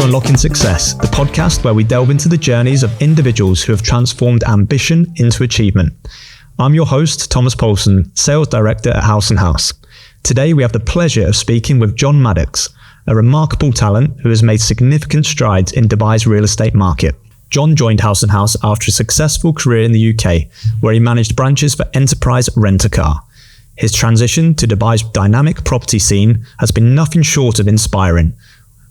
Unlocking Success, the podcast where we delve into the journeys of individuals who have transformed ambition into achievement. I'm your host, Thomas Paulson, Sales Director at Haus. Today we have the pleasure of speaking with John Maddox, a remarkable talent who has made significant strides in Dubai's real estate market. John joined Haus after a successful career in the UK, where he managed branches for Enterprise Rent-A-Car. His transition to Dubai's dynamic property scene has been nothing short of inspiring.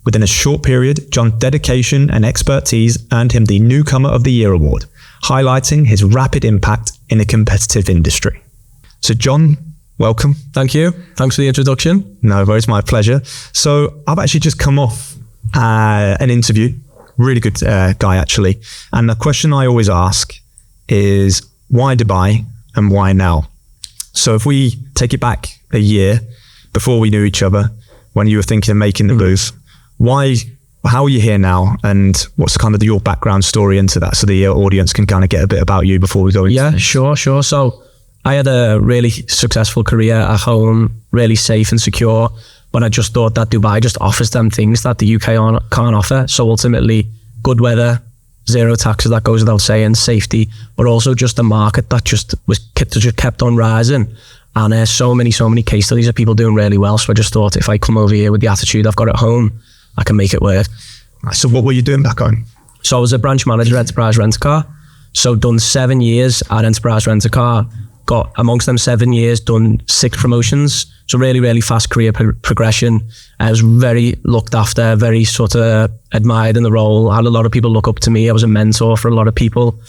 Within a short period, John's dedication and expertise earned him the Newcomer of the Year award, highlighting his rapid impact in a competitive industry. So John, welcome. Thank you. Thanks for the introduction. No worries, my pleasure. So I've actually just come off an interview, really good guy actually. And the question I always ask is, why Dubai and why now? So if we take it back a year before we knew each other, when you were thinking of making the move, how are you here now, and what's kind of your background story into that, so the audience can kind of get a bit about you before we go into Yeah, sure. So I had a really successful career at home, really safe and secure, but I just thought that Dubai just offers them things that the UK can't offer. So ultimately, good weather, zero taxes, that goes without saying, safety, but also just a market that just kept on rising. And so many case studies of people doing really well. So I just thought, if I come over here with the attitude I've got at home, I can make it work. So what were you doing back home? So I was a branch manager at Enterprise Rent-A-Car. So done 7 years at Enterprise Rent-A-Car. Got, amongst them 7 years, done 6 promotions. So really fast career progression. I was very looked after, very sort of admired in the role. I had a lot of people look up to me. I was a mentor for a lot of people.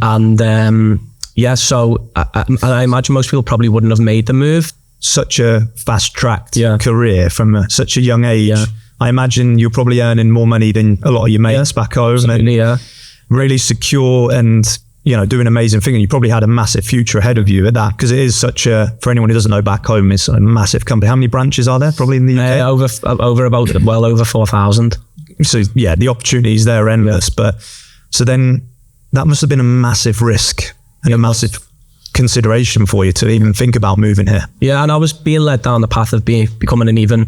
And so I imagine most people probably wouldn't have made the move. Such a fast-tracked career from such a young age. Yeah. I imagine you're probably earning more money than a lot of your mates back home. Absolutely, and really secure and, doing amazing thing. And you probably had a massive future ahead of you at that, because it is such a, for anyone who doesn't know, back home, it's a massive company. How many branches are there probably in the UK? Over 4,000. So yeah, the opportunities there are endless. But so then that must have been a massive risk and a massive consideration for you to even think about moving here. Yeah, and I was being led down the path of becoming an even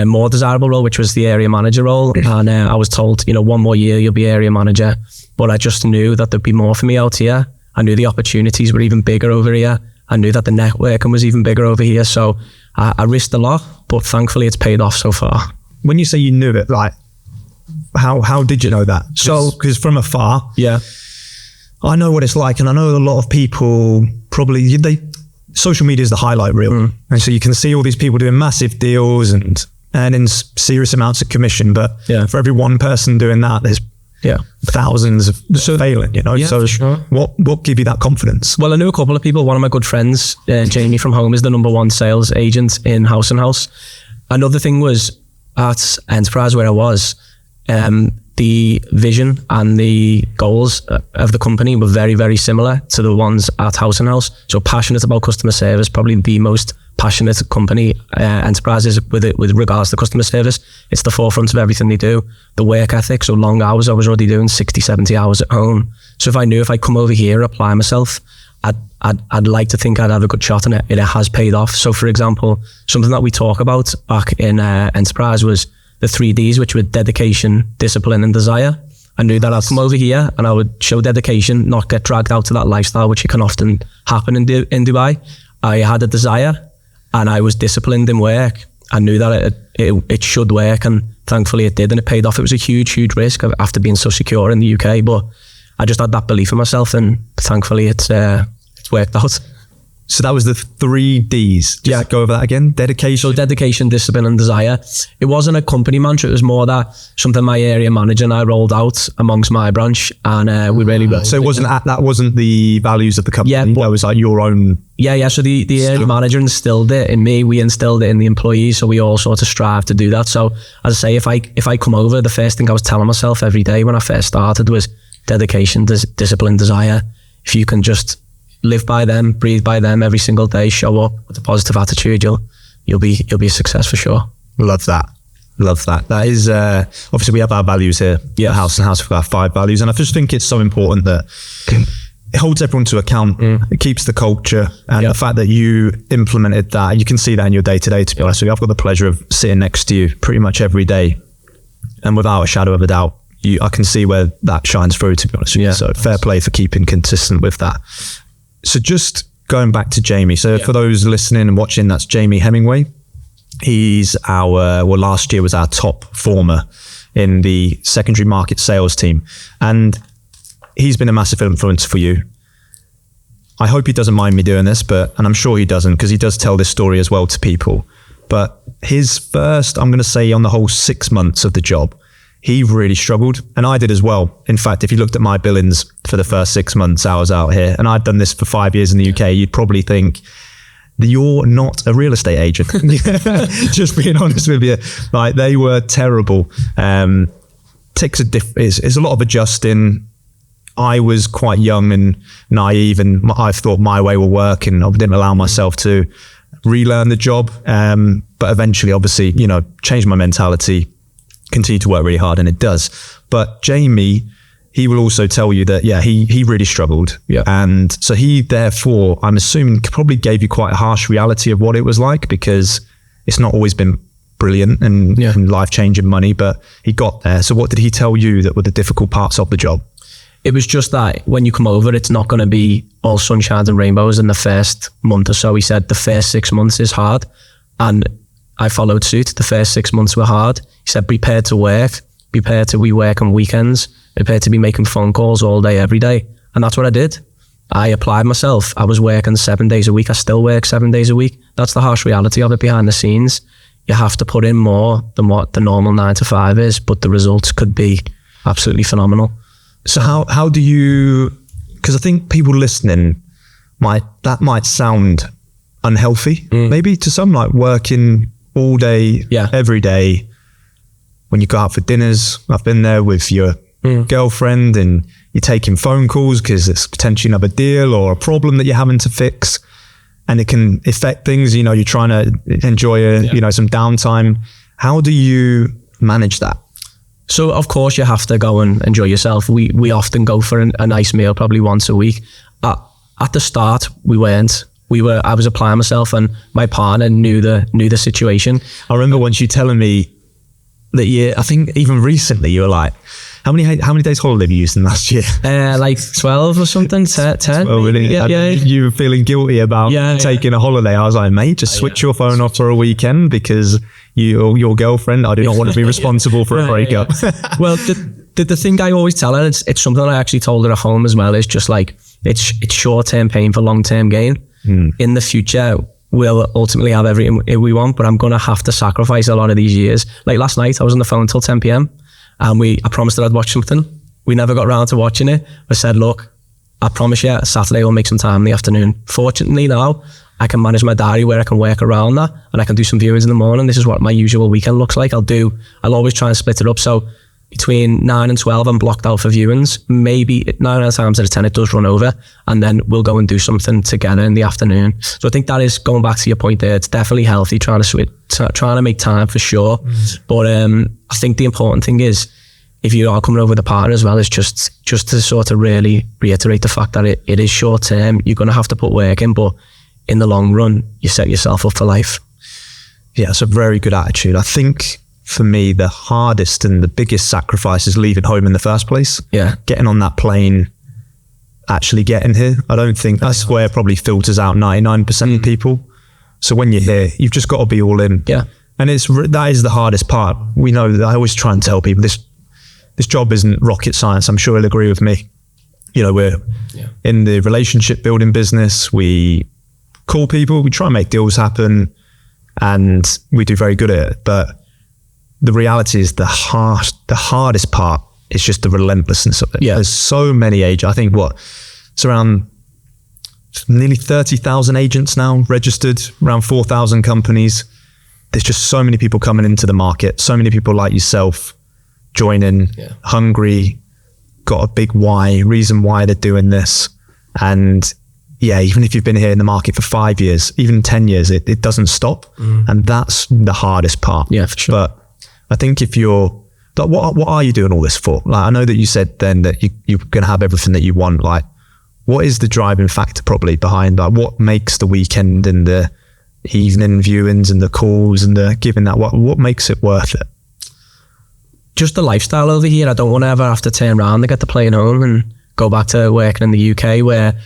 more desirable role, which was the area manager role. And I was told, 1 more year you'll be area manager. But I just knew that there'd be more for me out here. I knew the opportunities were even bigger over here. I knew that the networking was even bigger over here. So I risked a lot, but thankfully it's paid off so far. When you say you knew it, like how did you know that? So because from afar, I know what it's like, and I know a lot of people probably social media is the highlight reel, and so you can see all these people doing massive deals and earning serious amounts of commission, but for every one person doing that, there's thousands of failing, so sure. What gave you that confidence? Well, I knew a couple of people. One of my good friends, Jamie from home, is the #1 sales agent in Haus. Another thing was at Enterprise, where I was, the vision and the goals of the company were very similar to the ones at Haus. So passionate about customer service, probably the most passionate company Enterprise is with regards to customer service. It's the forefront of everything they do. The work ethic, so long hours. I was already doing 60, 70 hours at home. So if I knew if I come over here, apply myself, I'd like to think I'd have a good shot, and it has paid off. So for example, something that we talk about back in Enterprise was the 3 Ds, which were dedication, discipline, and desire. I knew that I'd come over here and I would show dedication, not get dragged out to that lifestyle, which can often happen in Dubai. I had a desire and I was disciplined in work. I knew that it should work, and thankfully it did, and it paid off. It was a huge risk after being so secure in the UK, but I just had that belief in myself, and thankfully it's worked out. So that was the 3 Ds. Just go over that again. Dedication. So dedication, discipline, and desire. It wasn't a company mantra. It was more that something my area manager and I rolled out amongst my branch, and we really. So that wasn't the values of the company. Yeah, that was like your own. Yeah. So the area manager instilled it in me. We instilled it in the employees. So we all sort of strive to do that. So as I say, if I come over, the first thing I was telling myself every day when I first started was dedication, discipline, desire. If you can just live by them, breathe by them every single day, show up with a positive attitude, you'll be a success for sure. Love that. That is obviously we have our values here at Haus. We've got 5 values, and I just think it's so important that it holds everyone to account. It keeps the culture, and the fact that you implemented that, you can see that in your day-to-day, to be honest with you. I've got the pleasure of sitting next to you pretty much every day And without a shadow of a doubt, I can see where that shines through, to be honest with you. So fair play for keeping consistent with that. So just going back to Jamie. So for those listening and watching, that's Jamie Hemingway. He's last year was our top performer in the secondary market sales team. And he's been a massive influence for you. I hope he doesn't mind me doing this, and I'm sure he doesn't, because he does tell this story as well to people. But his first, I'm going to say on the whole 6 months of the job, he really struggled, and I did as well. In fact, if you looked at my billings for the first 6 months I was out here, and I'd done this for 5 years in the UK, you'd probably think that you're not a real estate agent. Just being honest with you, like they were terrible. It's a lot of adjusting. I was quite young and naive, and I thought my way will work, and I didn't allow myself to relearn the job. But eventually, obviously, changed my mentality, continue to work really hard, and it does. But Jamie, he will also tell you that, he really struggled. Yeah. And so he, therefore, I'm assuming, probably gave you quite a harsh reality of what it was like, because it's not always been brilliant and life-changing money, but he got there. So what did he tell you that were the difficult parts of the job? It was just that when you come over, it's not going to be all sunshine and rainbows in the first month or so. He said the first 6 months is hard, and I followed suit. The first 6 months were hard. He said, prepared to work, prepared to be working weekends, prepared to be making phone calls all day, every day. And that's what I did. I applied myself. I was working 7 days a week. I still work 7 days a week. That's the harsh reality of it behind the scenes. You have to put in more than what the normal 9 to 5 is, but the results could be absolutely phenomenal. So how do you, because I think people listening that might sound unhealthy, maybe to some, like working all day, every day. When you go out for dinners, I've been there with your girlfriend, and you're taking phone calls because it's potentially another deal or a problem that you're having to fix, and it can affect things. You're trying to enjoy some downtime. How do you manage that? So of course you have to go and enjoy yourself. We often go for a nice meal, probably once a week. At the start, we weren't. I was applying myself, and my partner knew the situation. I remember once you telling me that I think even recently you were like, how many days holiday have you used in last year? Like 12 or something, 10. Well, really? Yeah. You were feeling guilty about taking a holiday. I was like, mate, just switch your phone off for a weekend, because your girlfriend, I do not want to be responsible for a breakup. Well, the thing I always tell her, it's something I actually told her at home as well, is just like, it's short-term pain for long-term gain. In the future, we'll ultimately have everything we want, but I'm going to have to sacrifice a lot of these years. Like last night, I was on the phone until 10 p.m. and I promised that I'd watch something. We never got around to watching it. I said, look, I promise you, Saturday we'll make some time in the afternoon. Fortunately now, I can manage my diary where I can work around that, and I can do some viewings in the morning. This is what my usual weekend looks like. I'll always try and split it up. So between 9 and 12, I'm blocked out for viewings. Maybe 9 times out of 10, it does run over, and then we'll go and do something together in the afternoon. So I think that is, going back to your point there, it's definitely healthy, trying to make time for sure. But I think the important thing is, if you are coming over with a partner as well, is just to sort of really reiterate the fact that it is short term. You're going to have to put work in, but in the long run, you set yourself up for life. Yeah, it's a very good attitude. I think for me, the hardest and the biggest sacrifice is leaving home in the first place. Yeah. Getting on that plane, actually getting here. I don't think that's where it probably filters out 99% of people. So when you're here, you've just got to be all in. Yeah. And that is the hardest part. We know that. I always try and tell people this job isn't rocket science. I'm sure he'll agree with me. We're in the relationship building business. We call people, we try and make deals happen, and we do very good at it. But the reality is the hardest part is just the relentlessness of it. Yeah. There's so many agents. I think it's around nearly 30,000 agents now registered, around 4,000 companies. There's just so many people coming into the market, so many people like yourself joining, hungry, got a big reason why they're doing this. And even if you've been here in the market for 5 years, even 10 years, it doesn't stop. And that's the hardest part. Yeah, for sure. But I think what are you doing all this for? Like, I know that you said then that you're going to have everything that you want. Like, what is the driving factor probably behind that? What makes the weekend and the evening viewings and the calls and the giving that, what makes it worth it? just the lifestyle over here. I don't want to ever have to turn around and get the plane home and go back to working in the UK, where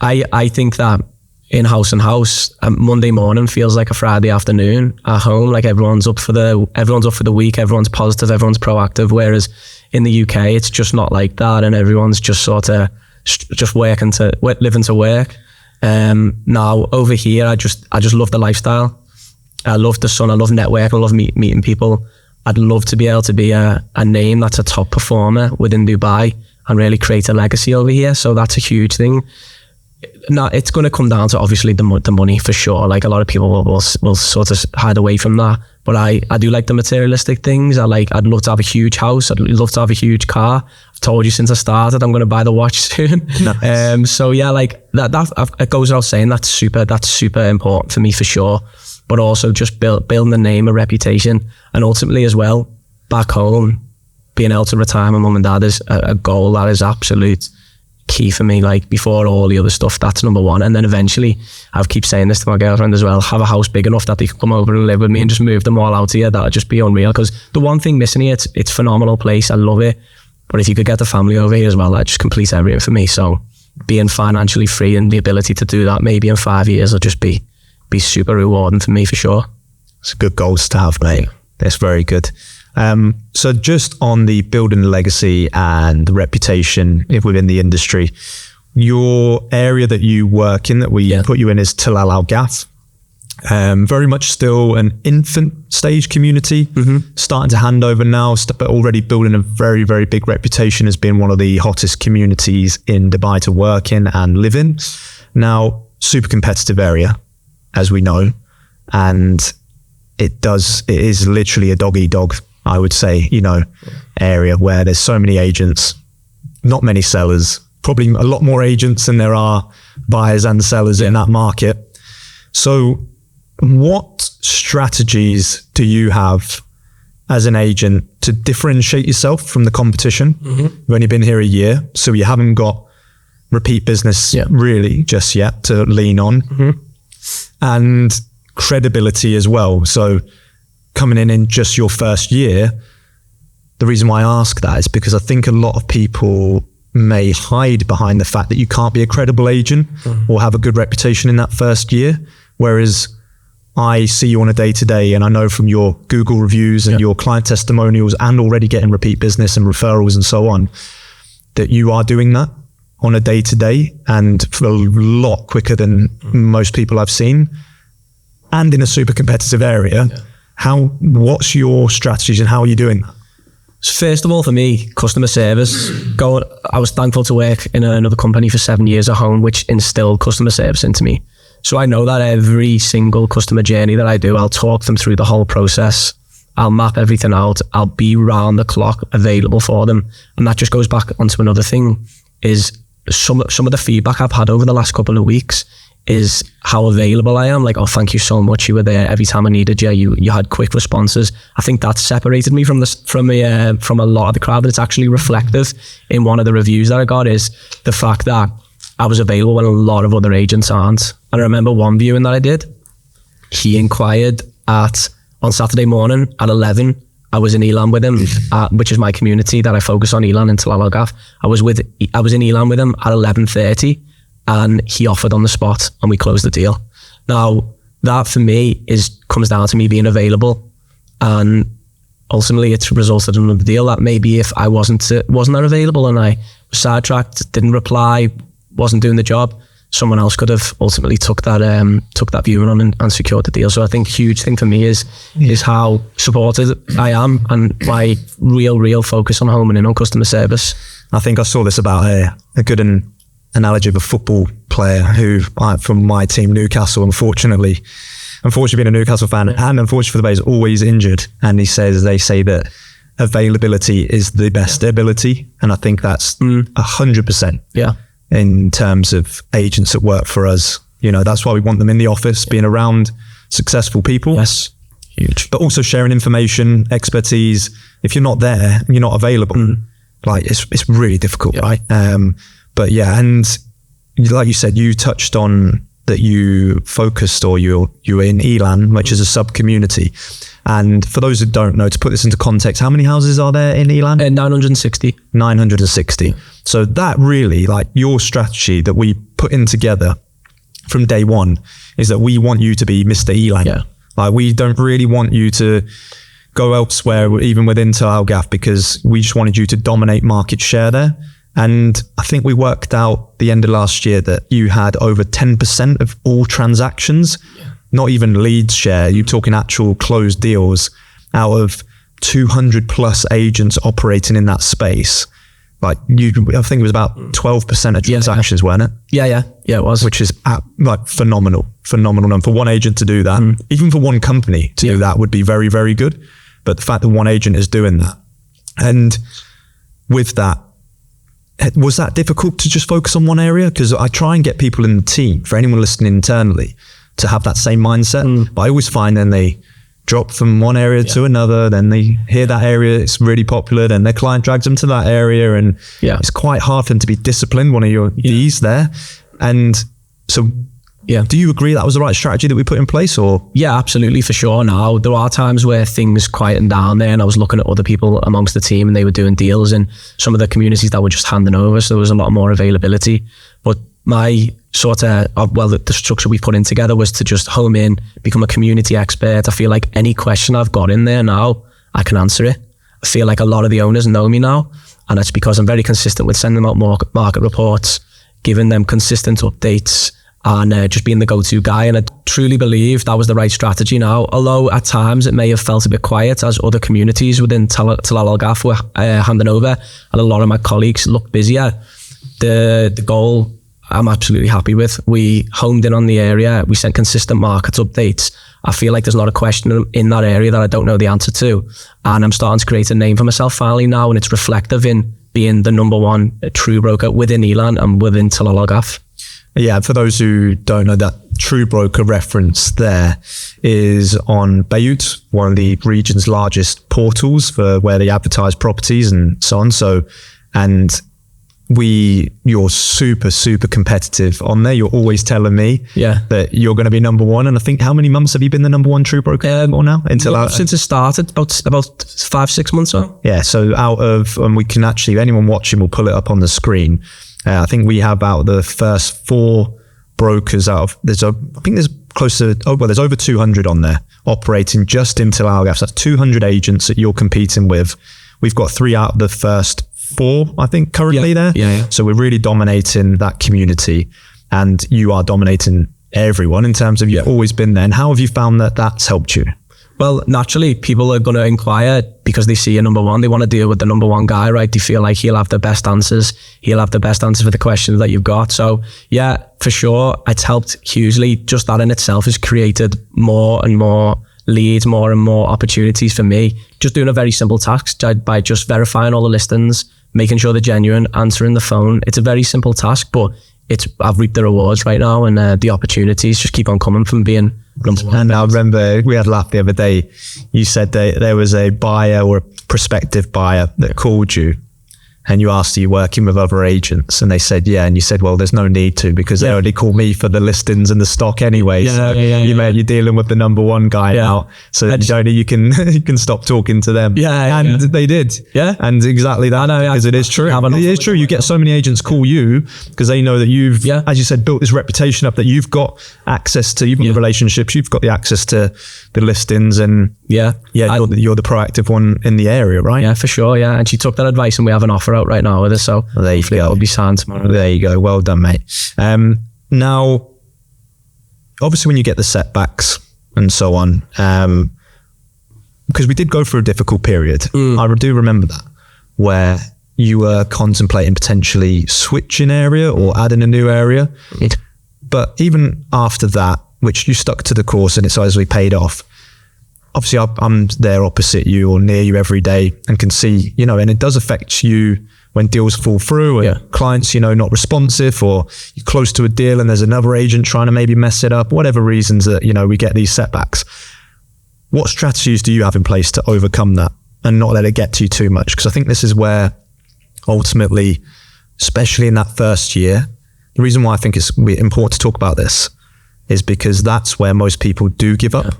I think that in House and House, Monday morning feels like a Friday afternoon at home. Like everyone's up for the week, everyone's positive, everyone's proactive. Whereas in the UK, it's just not like that, and everyone's just sort of just living to work. Now over here, I just love the lifestyle. I love the sun. I love networking. I love meeting people. I'd love to be able to be a name that's a top performer within Dubai and really create a legacy over here. So that's a huge thing. Now, it's going to come down to obviously the money for sure. Like a lot of people will sort of hide away from that. But I do like the materialistic things. I'd love to have a huge house. I'd love to have a huge car. I've told you since I started, I'm going to buy the watch soon. Nice. So yeah, like that it goes without saying, that's super important for me for sure. But also just building the name, a reputation, and ultimately as well, back home, being able to retire my mum and dad is a goal that is absolute key for me. Like before all the other stuff, that's number one. And then eventually, I keep saying this to my girlfriend as well, have a house big enough that they can come over and live with me and just move them all out here. That'll just be unreal. Because the one thing missing here, it's a phenomenal place. I love it. But if you could get the family over here as well, that just completes everything for me. So being financially free and the ability to do that maybe in 5 years will just be super rewarding for me for sure. It's a good goals to have, mate. That's very good. So just on the building legacy and the reputation within the industry, your area that you work in, that we put you in, is Tilal Al Ghaf. Very much still an infant stage community, starting to hand over now, but already building a very, very big reputation as being one of the hottest communities in Dubai to work in and live in. Now, super competitive area, as we know, and it is literally a dog eat dog, I would say, area where there's so many agents, not many sellers, probably a lot more agents than there are buyers and sellers in that market. So what strategies do you have as an agent to differentiate yourself from the competition? You've only been here a year, so you haven't got repeat business really just yet to lean on, and credibility as well. So coming in just your first year, the reason why I ask that is because I think a lot of people may hide behind the fact that you can't be a credible agent or have a good reputation in that first year. Whereas I see you on a day-to-day, and I know from your Google reviews and your client testimonials and already getting repeat business and referrals and so on, that you are doing that on a day-to-day and for a lot quicker than most people I've seen, and in a super competitive area. What's your strategies and how are you doing that? So first of all, for me, customer service. I was thankful to work in another company for 7 years at home, which instilled customer service into me. So I know that every single customer journey that I do, I'll talk them through the whole process. I'll map everything out. I'll be round the clock available for them. And that just goes back onto another thing, is some of the feedback I've had over the last couple of weeks is how available I am. Like, oh, thank you so much. You were there every time I needed you. You had quick responses. I think that separated me from a lot of the crowd. But it's actually reflective in one of the reviews that I got, is the fact that I was available when a lot of other agents aren't. And I remember one viewing that I did. He inquired on Saturday morning at 11. I was in Elan with him, which is my community that I focus on, Elan and Tilal Al Ghaf. I was in Elan with him at 11:30. And he offered on the spot and we closed the deal. Now, that for me comes down to me being available, and ultimately it's resulted in another deal that maybe if I wasn't that available and I was sidetracked, didn't reply, wasn't doing the job, someone else could have ultimately took that viewing on and secured the deal. So I think huge thing for me is how supported I am and my real focus on honing in on customer service. I think I saw this about a good analogy of a football player who, from my team, Newcastle, unfortunately being a Newcastle fan, and unfortunately for the Bay, is always injured. And they say that availability is the best ability. And I think that's 100% in terms of agents that work for us. That's why we want them in the office, being around successful people. Yes, huge. But also sharing information, expertise. If you're not there, you're not available. Like it's really difficult, right? But yeah, and like you said, you touched on that you focused, or you were in Elan, which is a sub-community. And for those who don't know, to put this into context, how many houses are there in Elan? 960. 960. So that really, like, your strategy that we put in together from day one is that we want you to be Mr. Elan. Yeah. Like, we don't really want you to go elsewhere, even within Tilal Al Ghaf, because we just wanted you to dominate market share there. And I think we worked out the end of last year that you had over 10% of all transactions, not even leads share. You're talking actual closed deals out of 200 plus agents operating in that space. Like, I think it was about 12% of transactions, weren't it? Yeah, it was. Which is like phenomenal. And for one agent to do that, even for one company to do that would be very, very good. But the fact that one agent is doing that, and with that, was that difficult to just focus on one area? Because I try and get people in the team, for anyone listening internally, to have that same mindset. But I always find then they drop from one area to another, then they hear that area, it's really popular, then their client drags them to that area, and it's quite hard for them to be disciplined, one of your D's there. And so do you agree that was the right strategy that we put in place? Or yeah, absolutely, for sure. Now there are times where things quieten down there, and I was looking at other people amongst the team, and they were doing deals in some of the communities that were just handing over, so there was a lot more availability. But my sort of the structure we put in together was to just home in, become a community expert. I feel like any question I've got in there now, I can answer it. I feel like a lot of the owners know me now, and it's because I'm very consistent with sending out market reports, giving them consistent updates, and just being the go-to guy. And I truly believe that was the right strategy now, although at times it may have felt a bit quiet as other communities within Tilal Al Ghaf were handing over, and a lot of my colleagues looked busier. The goal I'm absolutely happy with. We homed in on the area, we sent consistent market updates. I feel like there's not a question in that area that I don't know the answer to, and I'm starting to create a name for myself finally now, and it's reflective in being the number one true broker within Elan and within Tilal Al Ghaf. Yeah, for those who don't know, that true broker reference there is on Beirut, one of the region's largest portals for where they advertise properties and so on. So, and you're super, super competitive on there. You're always telling me that you're going to be number one. And I think, how many months have you been the number one true broker for now? Since it started, about 5-6 months now. Yeah, so out of, and we can actually, anyone watching will pull it up on the screen. I think we have out the first 4 brokers out of, there's close to, there's over 200 on there operating just in Tilal Al Ghaf. So that's 200 agents that you're competing with. We've got 3 out of the first 4, I think, currently there. So we're really dominating that community, and you are dominating everyone in terms of you've always been there. And how have you found that that's helped you? Well, naturally, people are going to inquire because they see a number one. They want to deal with the number one guy, right? They feel like he'll have the best answers. He'll have the best answer for the questions that you've got. So yeah, for sure, it's helped hugely. Just that in itself has created more and more leads, more and more opportunities for me. Just doing a very simple task by just verifying all the listings, making sure they're genuine, answering the phone. It's a very simple task, but I've reaped the rewards right now, and the opportunities just keep on coming from being number one. And I remember we had a laugh the other day. You said that there was a buyer or a prospective buyer that called you, and you asked, are you working with other agents? And they said, yeah. And you said, well, there's no need to, because they already call me for the listings and the stock anyway. You're dealing with the number one guy now. So you can stop talking to them. And they did. And exactly that. Because it is true. It is true. You get so many agents call you because they know that you've, as you said, built this reputation up, that you've got access to, you've got the relationships, you've got the access to the listings, and you're the proactive one in the area, right? Yeah, for sure. Yeah. And she took that advice, and we have an offer out right now with her, so there you go. That'll be signed tomorrow. There you go. Well done, mate. Now, obviously when you get the setbacks and so on, because we did go through a difficult period, I do remember that, where you were contemplating potentially switching area or adding a new area. But even after that, which you stuck to the course and it's obviously paid off, obviously I'm there opposite you or near you every day and can see, and it does affect you when deals fall through and clients, not responsive, or you're close to a deal and there's another agent trying to maybe mess it up, whatever reasons that, we get these setbacks. What strategies do you have in place to overcome that and not let it get to you too much? Because I think this is where ultimately, especially in that first year, the reason why I think it's important to talk about this is because that's where most people do give up,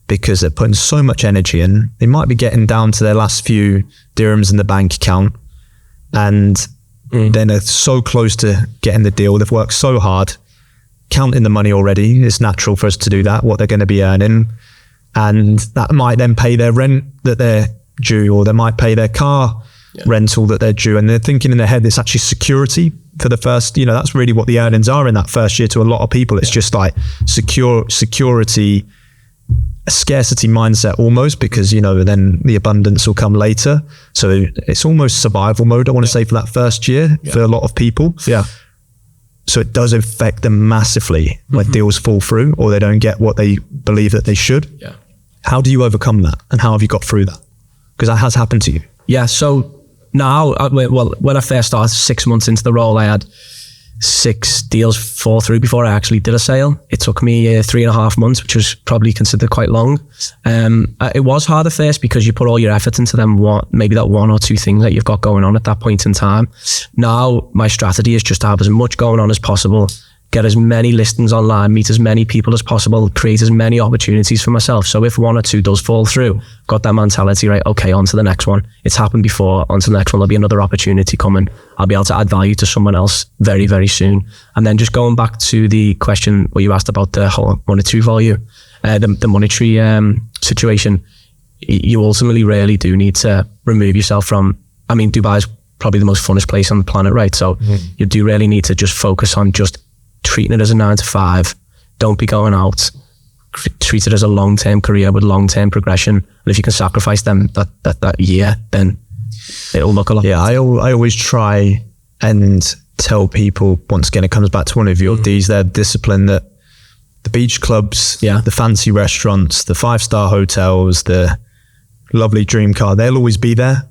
because they're putting so much energy in. They might be getting down to their last few dirhams in the bank account, and then they're so close to getting the deal. They've worked so hard, counting the money already. It's natural for us to do that, what they're going to be earning. And that might then pay their rent that they're due, or they might pay their car rental that they're due. And they're thinking in their head, it's actually security for the first, that's really what the earnings are in that first year to a lot of people. It's just like security, a scarcity mindset almost, because, then the abundance will come later. So it's almost survival mode, I want to say, for that first year for a lot of people. Yeah. So it does affect them massively when deals fall through or they don't get what they believe that they should. Yeah. How do you overcome that? And how have you got through that? Because that has happened to you. Yeah. So now, when I first started 6 months into the role, I had 6 deals fall through before I actually did a sale. It took me 3.5 months, which was probably considered quite long. It was hard at first because you put all your effort into them, maybe that 1 or 2 things that you've got going on at that point in time. Now, my strategy is just to have as much going on as possible, get as many listings online, meet as many people as possible, create as many opportunities for myself. So if 1 or 2 does fall through, got that mentality, right, okay, on to the next one. It's happened before, on to the next one. There'll be another opportunity coming. I'll be able to add value to someone else very, very soon. And then just going back to the question where you asked about the whole monetary value, the monetary situation, you ultimately really do need to remove yourself from, Dubai is probably the most funnest place on the planet, right? So you do really need to just focus on just treating it as a 9 to 5. Don't be going out. Treat it as a long-term career with long-term progression. And if you can sacrifice them that year, then it'll look a lot. Yeah, I always try and tell people, once again, it comes back to one of your D's there, discipline, that the beach clubs, the fancy restaurants, the 5-star hotels, the lovely dream car, they'll always be there.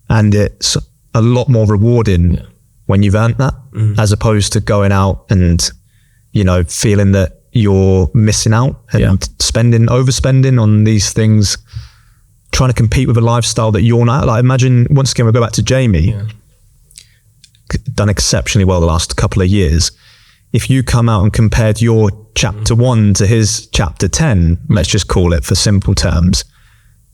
And it's a lot more rewarding when you've earned that, as opposed to going out and, feeling that you're missing out and overspending on these things, trying to compete with a lifestyle that you're not. Like, imagine, once again, we'll go back to Jamie, done exceptionally well the last couple of years. If you come out and compared your chapter 1 to his chapter 10, let's just call it for simple terms,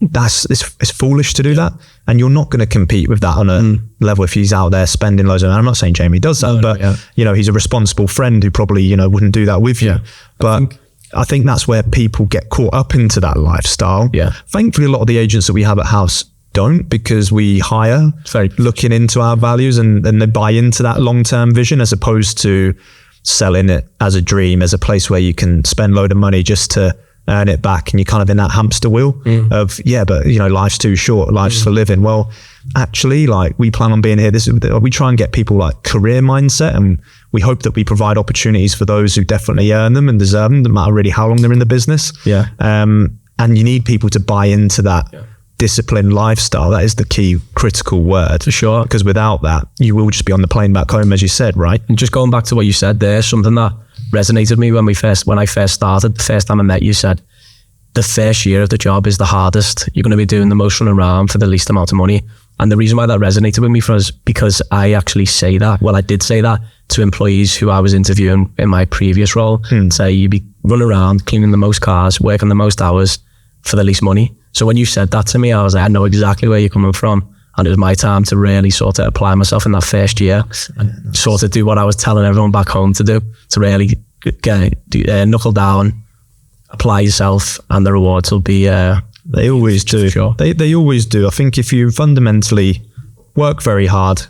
it's foolish to do that, and you're not going to compete with that on a level if he's out there spending loads of. I'm not saying Jamie does that, but he's a responsible friend who probably wouldn't do that with you. But I think that's where people get caught up into that lifestyle. Thankfully, a lot of the agents that we have at House don't, because we hire looking into our values and they buy into that long-term vision, as opposed to selling it as a dream, as a place where you can spend a load of money just to earn it back, and you're kind of in that hamster wheel of but life's too short, life's for living. Well, actually, like, we plan on being here. We try and get people like career mindset, and we hope that we provide opportunities for those who definitely earn them and deserve them, no matter really how long they're in the business. And you need people to buy into that disciplined lifestyle. That is the key critical word, for sure, because without that, you will just be on the plane back home, as you said, right? And just going back to what you said there, something that resonated with me when I first started, the first time I met you, said the first year of the job is the hardest. You're going to be doing the most running around for the least amount of money. And the reason why that resonated with me was because I actually say that, I did say that to employees who I was interviewing in my previous role. Say, you be running around, cleaning the most cars, working the most hours for the least money. So when you said that to me, I was like, I know exactly where you're coming from. And it was my time to really sort of apply myself in that first year and sort of do what I was telling everyone back home to do, to really knuckle down, apply yourself, and the rewards will be... they always do. Sure. They always do. I think if you fundamentally work very hard,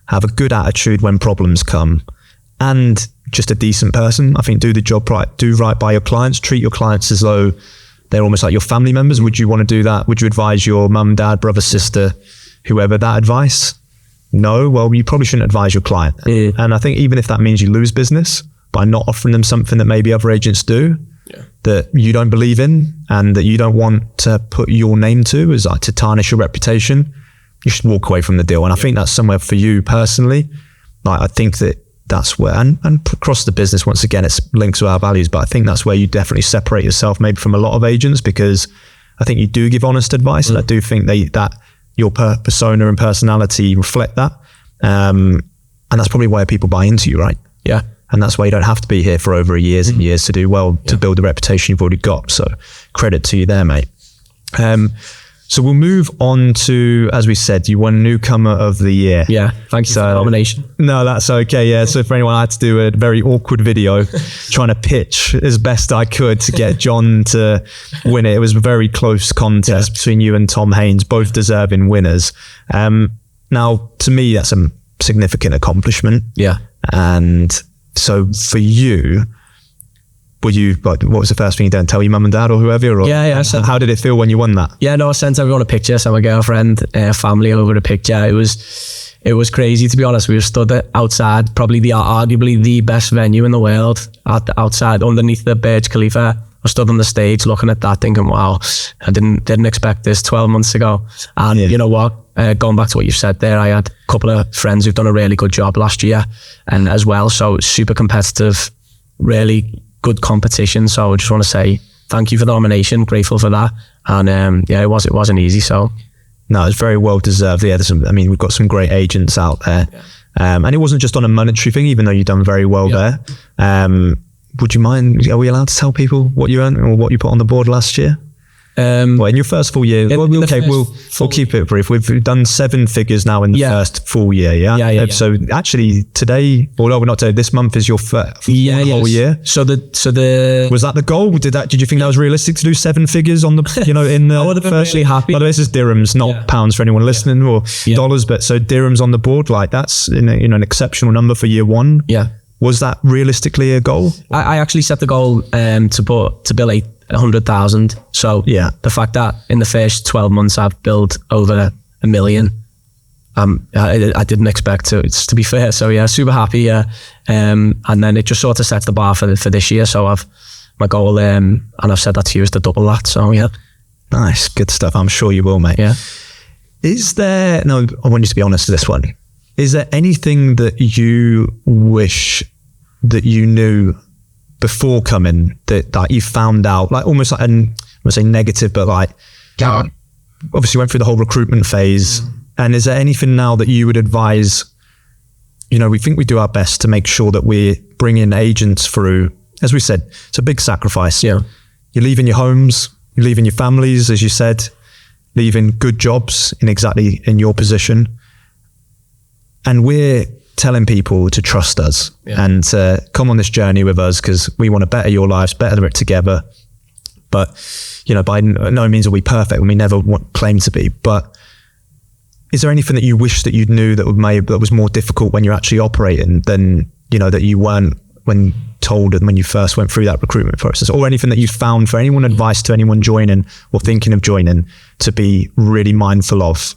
have a good attitude when problems come, and just a decent person, I think do the job right, do right by your clients, treat your clients as though they're almost like your family members. Would you want to do that? Would you advise your mum, dad, brother, sister, whoever, that advice? No. Well, you probably shouldn't advise your client. And I think even if that means you lose business by not offering them something that maybe other agents do, that you don't believe in and that you don't want to put your name to, as like to tarnish your reputation, you should walk away from the deal. And I think that's somewhere for you personally. Like, I think that's where, and across the business, once again, it's linked to our values, but I think that's where you definitely separate yourself maybe from a lot of agents, because I think you do give honest advice. And I do think that your persona and personality reflect that. And that's probably why people buy into you, right? Yeah. And that's why you don't have to be here for over years and years to do well, to build the reputation you've already got. So credit to you there, mate. So we'll move on to, as we said, you won Newcomer of the Year. Yeah, thank you for the nomination. No, that's okay. Yeah, so for anyone, I had to do a very awkward video trying to pitch as best I could to get John to win it. It was a very close contest between you and Tom Haynes, both deserving winners. Now, to me, that's a significant accomplishment. Yeah. And so for you, what was the first thing you did? Tell your mum and dad or whoever? Or yeah. How did it feel when you won that? Yeah, no, I sent everyone a picture. Sent my girlfriend, family over a picture. It was crazy, to be honest. We were stood outside, probably arguably the best venue in the world, outside underneath the Burj Khalifa. I stood on the stage looking at that, thinking, "Wow, I didn't expect this 12 months ago." And you know what? Going back to what you said there, I had a couple of friends who've done a really good job last year, and as well, so super competitive, really good competition. So I just want to say thank you for the nomination, grateful for that. And it wasn't easy. So no, it's very well deserved. Yeah, we've got some great agents out there. And it wasn't just on a monetary thing, even though you've done very well there. Would you mind, are we allowed to tell people what you earned or what you put on the board last year? In your first full year, we'll keep it brief. We've done 7 figures now in the first full year. Yeah. So actually today, although we're not today, this month is your whole year. So the was that the goal? Did you think that was realistic to do 7 figures on the, in the I would have been really happy. By the way, this is dirhams, not pounds for anyone listening, or dollars, but so dirhams on the board, like that's an exceptional number for year one. Yeah. Was that realistically a goal? I actually set the goal to bill 100,000. So the fact that in the first 12 months I've billed over 1 million, I didn't expect to be fair. So yeah, super happy. And then it just sort of sets the bar for this year. So my goal, and I've said that to you, is to double that. So yeah. Nice, good stuff. I'm sure you will, mate. Yeah. I want you to be honest with this one. Is there anything that you wish that you knew before coming that you found out, like almost like, I'm gonna say negative, but like, obviously went through the whole recruitment phase. And is there anything now that you would advise? We think we do our best to make sure that we bring in agents through. As we said, it's a big sacrifice. Yeah. You're leaving your homes, you're leaving your families, as you said, leaving good jobs in your position. And we're telling people to trust us and to come on this journey with us, because we want to better your lives, better it together. But, by no means are we perfect, and we never claim to be. But is there anything that you wish that you knew that was more difficult when you're actually operating than, that you weren't when told when you first went through that recruitment process, or anything that you found for anyone, advice to anyone joining or thinking of joining, to be really mindful of?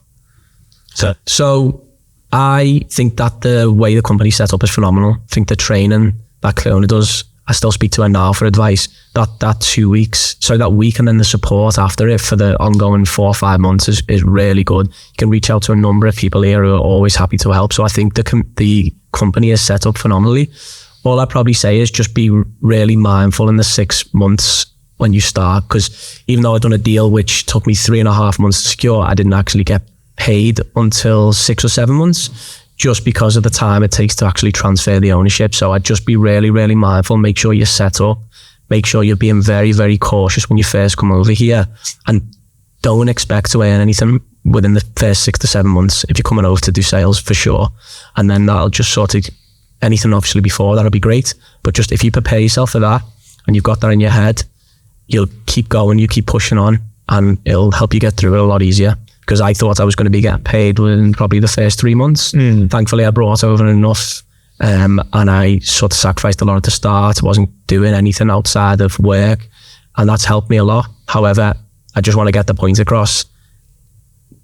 So I think that the way the company's set up is phenomenal. I think the training that Cleona does, I still speak to her now for advice. That 2 weeks, so that week, and then the support after it for the ongoing 4 or 5 months is really good. You can reach out to a number of people here who are always happy to help. So I think the company is set up phenomenally. All I'd probably say is just be really mindful in the 6 months when you start, because even though I'd done a deal which took me 3.5 months to secure, I didn't actually get paid until 6 or 7 months, just because of the time it takes to actually transfer the ownership. So I'd just be really, really mindful. Make sure you're set up. Make sure you're being very, very cautious when you first come over here, and don't expect to earn anything within the first 6 to 7 months if you're coming over to do sales, for sure. And then that'll just sort of, anything obviously before that'll be great. But just if you prepare yourself for that and you've got that in your head, you'll keep going, you keep pushing on, and it'll help you get through it a lot easier. Because I thought I was going to be getting paid within probably the first 3 months. Thankfully, I brought over enough, and I sort of sacrificed a lot at the start. I wasn't doing anything outside of work, and that's helped me a lot. However, I just want to get the point across.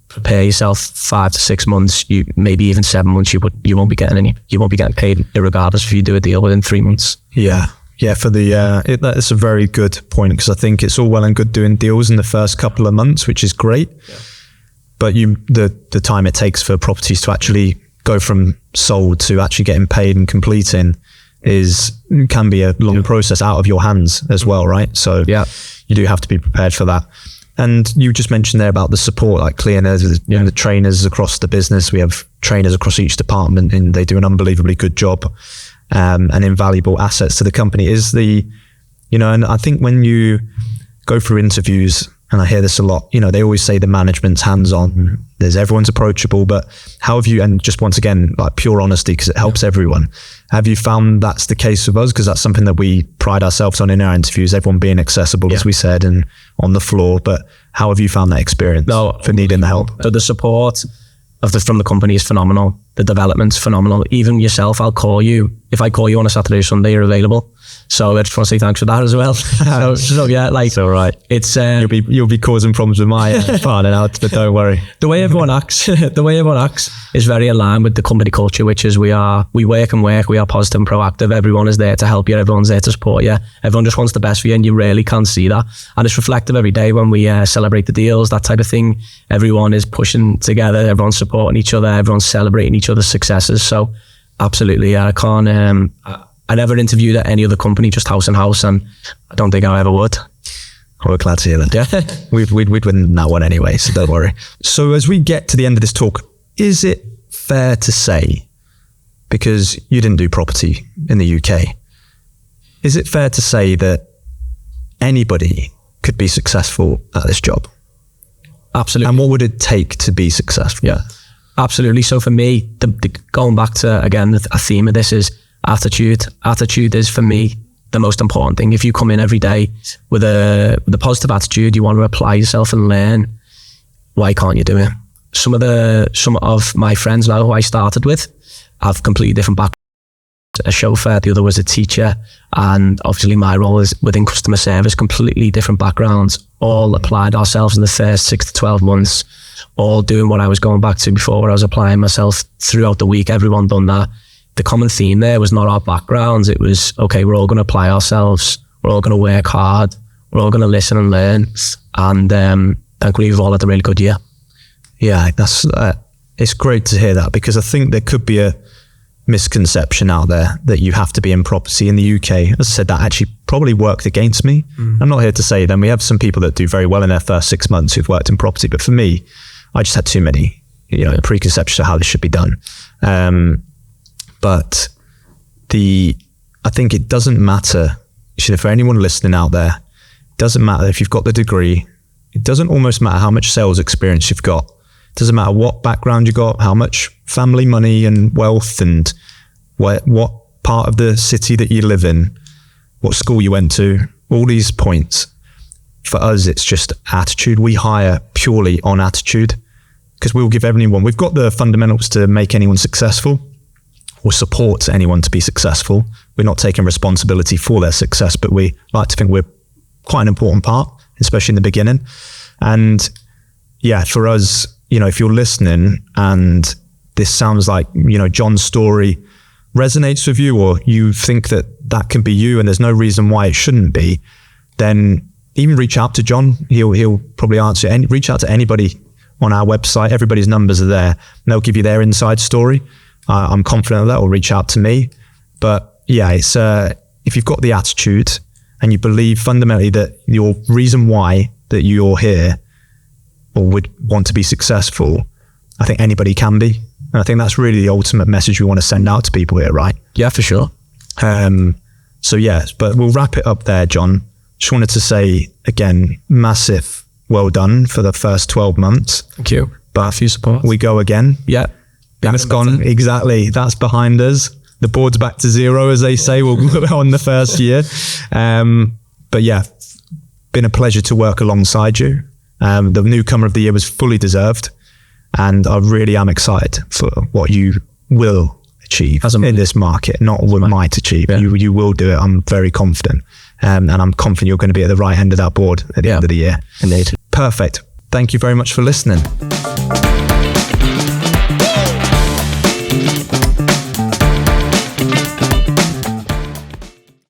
Prepare yourself 5 to 6 months, maybe even 7 months. You won't be getting paid, irregardless if you do a deal within 3 months. Yeah. For that's a very good point, because I think it's all well and good doing deals in the first couple of months, which is great. Yeah. But the time it takes for properties to actually go from sold to actually getting paid and completing can be a long process out of your hands as well, right? So you do have to be prepared for that. And you just mentioned there about the support, like cleaners, the trainers across the business. We have trainers across each department, and they do an unbelievably good job. and invaluable assets to the company is and I think when you go through interviews, and I hear this a lot, they always say the management's hands-on, everyone's approachable, but how have you, and just once again, like pure honesty, because it helps everyone, have you found that's the case with us? Because that's something that we pride ourselves on in our interviews, everyone being accessible, as we said, and on the floor. But how have you found that experience for needing the help? So the support from the company is phenomenal. The development's phenomenal. Even yourself, I'll call you. If I call you on a Saturday or Sunday, you're available. So I just want to say thanks for that as well. so yeah, like it's all right. It's you'll be causing problems with my partner now, but don't worry. The way everyone acts is very aligned with the company culture, which is we work and work. We are positive and proactive. Everyone is there to help you. Everyone's there to support you. Everyone just wants the best for you, and you rarely can see that. And it's reflective every day when we celebrate the deals, that type of thing. Everyone is pushing together. Everyone's supporting each other. Everyone's celebrating each other's successes. So absolutely, I can't. I never interviewed at any other company, just House and House, and I don't think I ever would. We're glad to hear that. Yeah. We'd win that one anyway, so don't worry. So as we get to the end of this talk, is it fair to say, because you didn't do property in the UK, is it fair to say that anybody could be successful at this job? Absolutely. And what would it take to be successful? Yeah, absolutely. So for me, going back to, again, a theme of this is attitude. Attitude is, for me, the most important thing. If you come in every day with a positive attitude, you want to apply yourself and learn, why can't you do it? Some of my friends now who I started with have completely different backgrounds. A chauffeur, the other was a teacher, and obviously my role is within customer service, completely different backgrounds, all applied ourselves in the first 6 to 12 months, all doing what I was going back to before, where I was applying myself throughout the week. Everyone done that. The common theme there was not our backgrounds. It was, okay, we're all going to apply ourselves. We're all going to work hard. We're all going to listen and learn. And thankfully, we've all had a really good year. Yeah, it's great to hear that, because I think there could be a misconception out there that you have to be in property in the UK. As I said, that actually probably worked against me. I'm not here to say then we have some people that do very well in their first 6 months who've worked in property, but for me, I just had too many preconceptions of how this should be done. But I think it doesn't matter, for anyone listening out there, it doesn't matter if you've got the degree. It doesn't almost matter how much sales experience you've got. It doesn't matter what background you got, how much family money and wealth, and what part of the city that you live in, what school you went to, all these points. For us, it's just attitude. We hire purely on attitude, because we'll give everyone, we've got the fundamentals to make anyone successful, or support anyone to be successful. We're not taking responsibility for their success, but we like to think we're quite an important part, especially in the beginning. And yeah, for us, if you're listening and this sounds like, John's story resonates with you, or you think that can be you and there's no reason why it shouldn't be, then even reach out to John. He'll probably answer. Reach out to anybody on our website. Everybody's numbers are there, and they'll give you their inside story. I'm confident of that, or reach out to me. But yeah, it's if you've got the attitude and you believe fundamentally that your reason why that you're here or would want to be successful, I think anybody can be. And I think that's really the ultimate message we want to send out to people here, right? Yeah, for sure. So yes, but we'll wrap it up there, John. Just wanted to say again, massive well done for the first 12 months. Thank you. But for your support. We go again. Yeah. That's gone. Exactly. That's behind us. The board's back to zero, as they say. We'll go on the first year. But yeah, been a pleasure to work alongside you. The Newcomer of the Year was fully deserved. And I really am excited for what you will achieve in this market, not what might achieve. Yeah. You will do it. I'm very confident. And I'm confident you're going to be at the right end of that board at the end of the year. Indeed. Perfect. Thank you very much for listening.